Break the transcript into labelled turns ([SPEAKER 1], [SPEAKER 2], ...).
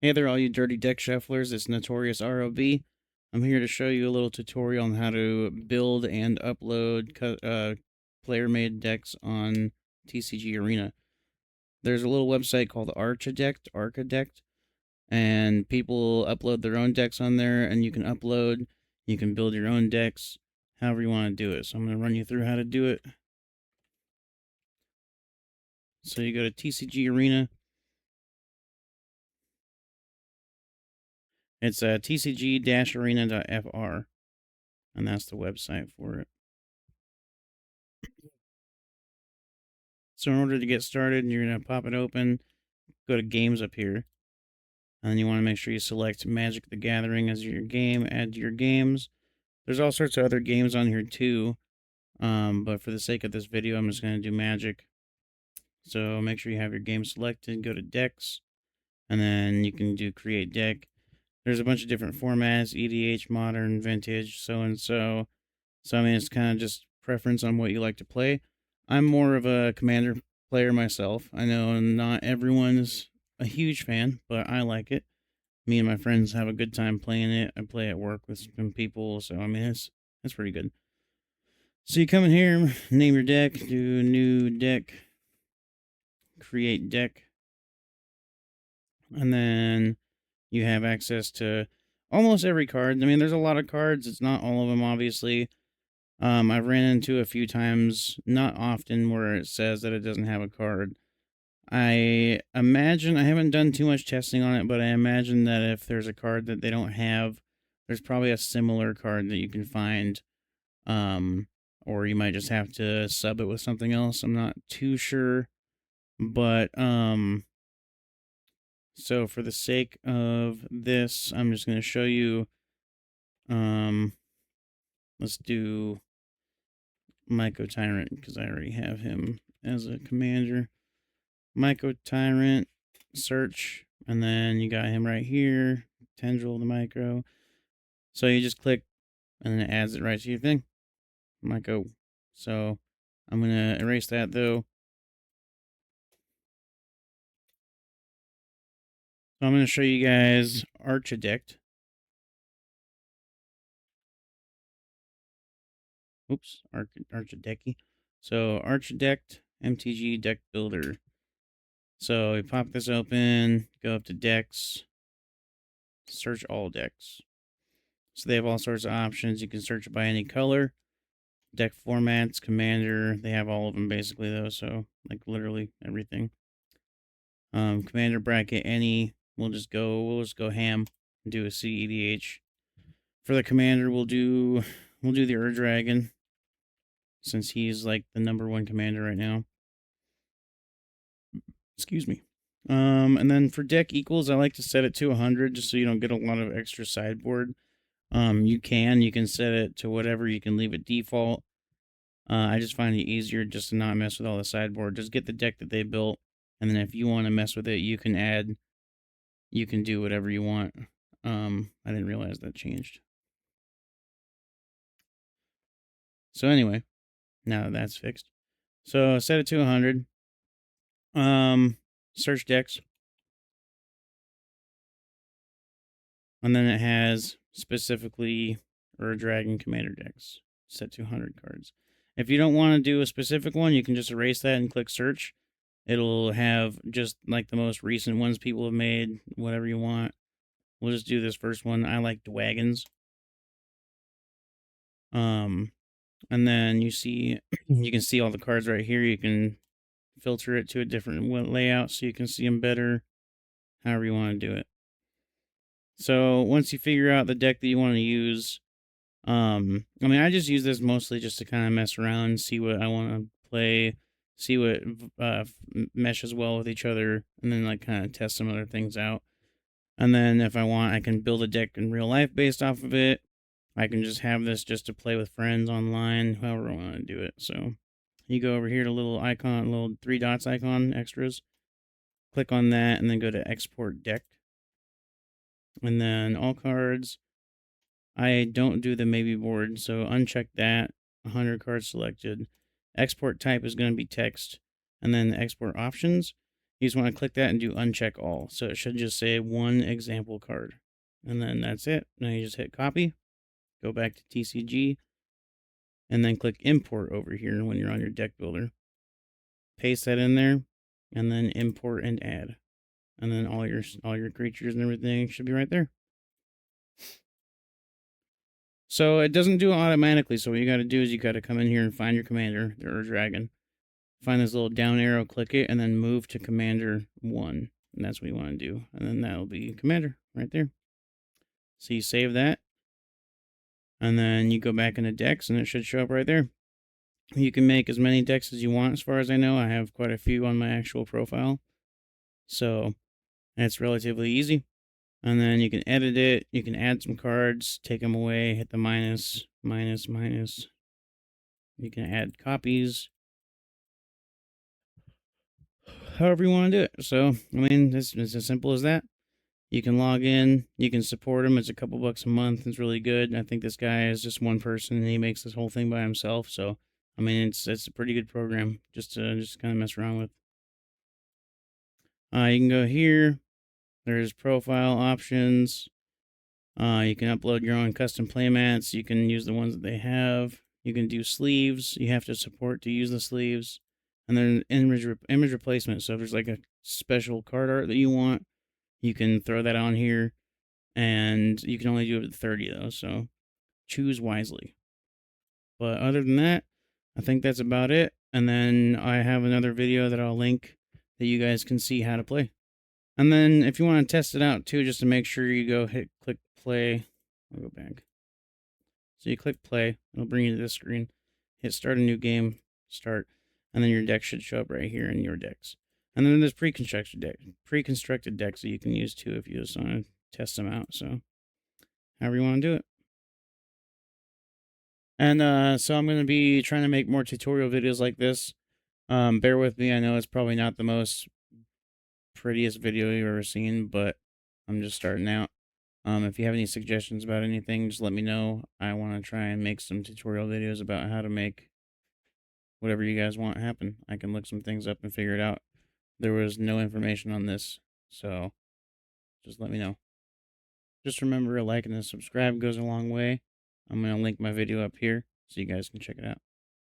[SPEAKER 1] Hey there, all you dirty deck shufflers. It's Notorious ROB. I'm here to show you a little tutorial on how to build and upload player-made decks on TCG Arena. There's a little website called Archidekt, and people upload their own decks on there, and you can build your own decks, however you want to do it. So I'm going to run you through how to do it. So you go to TCG Arena. It's tcg-arena.fr, and that's the website for it. So in order to get started, you're going to pop it open, go to games up here, and then you want to make sure you select Magic the Gathering as your game, add to your games. There's all sorts of other games on here too, but for the sake of this video, I'm just going to do Magic. So make sure you have your game selected, go to decks, and then you can do create deck. There's a bunch of different formats, EDH, modern, vintage, so and so. So I mean, it's kind of just preference on what you like to play. I'm more of a commander player myself. I know not everyone's a huge fan, but I like it. Me and my friends have a good time playing it. I play at work with some people, so I mean it's pretty good. So you come in here, name your deck, do new deck, create deck, and then you have access to almost every card. I mean, there's a lot of cards. It's not all of them, obviously. I've ran into a few times, not often, where it says that it doesn't have a card. I imagine, I haven't done too much testing on it, but I imagine that if there's a card that they don't have, there's probably a similar card that you can find. Or you might just have to sub it with something else. I'm not too sure. But, so for the sake of this, I'm just going to show you, let's do Myco Tyrant, because I already have him as a commander. Myco Tyrant, search, and then you got him right here, Tendril the Micro. So you just click, and then it adds it right to your thing. Myco. So I'm going to erase that, though. So I'm going to show you guys Archidekt. Oops, Archideki. So Archidekt, MTG Deck Builder. So we pop this open, go up to decks, search all decks. So they have all sorts of options. You can search by any color, deck formats, commander. They have all of them basically though. So like literally everything. Commander bracket any. We'll just go ham and do a CEDH. For the commander, we'll do the Ur-Dragon, since he's like the #1 commander right now. Excuse me. And then for deck equals, I like to set it to 100 just so you don't get a lot of extra sideboard. You can set it to whatever. You can leave it default. I just find it easier just to not mess with all the sideboard. Just get the deck that they built, and then if you want to mess with it, you can do whatever you want. I didn't realize that changed. So anyway, now that that's fixed. So set it to 100. Search decks. And then it has specifically Ur-Dragon commander decks set to 100 cards. If you don't want to do a specific one, you can just erase that and click search. It'll have just like the most recent ones people have made, whatever you want. We'll just do this first one. I like Dwagons. And then you can see all the cards right here. You can filter it to a different layout so you can see them better, however you want to do it. So once you figure out the deck that you want to use, I mean, I just use this mostly just to kind of mess around, see what I want to play, see what meshes well with each other, and then like kind of test some other things out. And then if I want, I can build a deck in real life based off of it. I can just have this just to play with friends online, however I want to do it. So you go over here to little icon, little 3 dots icon, extras. Click on that, and then go to export deck. And then all cards. I don't do the maybe board, so uncheck that. 100 cards selected. Export type is going to be text, and then export options. You just want to click that and do uncheck all. So it should just say one example card. And then that's it. Now you just hit copy, go back to TCG, and then click import over here when you're on your deck builder. Paste that in there, and then import and add. And then all your creatures and everything should be right there. So it doesn't do it automatically. So what you got to do is you got to come in here and find your commander, the dragon. Find this little down arrow, click it, and then move to commander 1. And that's what you want to do. And then that'll be commander right there. So you save that. And then you go back into decks and it should show up right there. You can make as many decks as you want as far as I know. I have quite a few on my actual profile. So it's relatively easy. And then you can edit it. You can add some cards, take them away, hit the minus, minus, minus. You can add copies. However you want to do it. So, I mean, it's as simple as that. You can log in. You can support him. It's a couple bucks a month. It's really good. I think this guy is just one person, and he makes this whole thing by himself. So, I mean, it's a pretty good program just to kind of mess around with. You can go here. There's profile options. You can upload your own custom playmats. You can use the ones that they have. You can do sleeves. You have to support to use the sleeves. And then image replacement. So if there's like a special card art that you want, you can throw that on here. And you can only do it at 30 though. So choose wisely. But other than that, I think that's about it. And then I have another video that I'll link that you guys can see how to play. And then if you want to test it out too, just to make sure you go click play. I'll go back. So you click play, it'll bring you to this screen. Hit start a new game, start, and then your deck should show up right here in your decks. And then there's pre-constructed decks that you can use too if you just want to test them out. So however you want to do it. And so I'm going to be trying to make more tutorial videos like this. Bear with me. I know it's probably not the most prettiest video you've ever seen, but I'm just starting out. If you have any suggestions about anything, just let me know. I want to try and make some tutorial videos about how to make whatever you guys want happen. I can look some things up and figure it out. There was no information on this, so just let me know. Just remember, a like and a subscribe goes a long way. I'm going to link my video up here so you guys can check it out.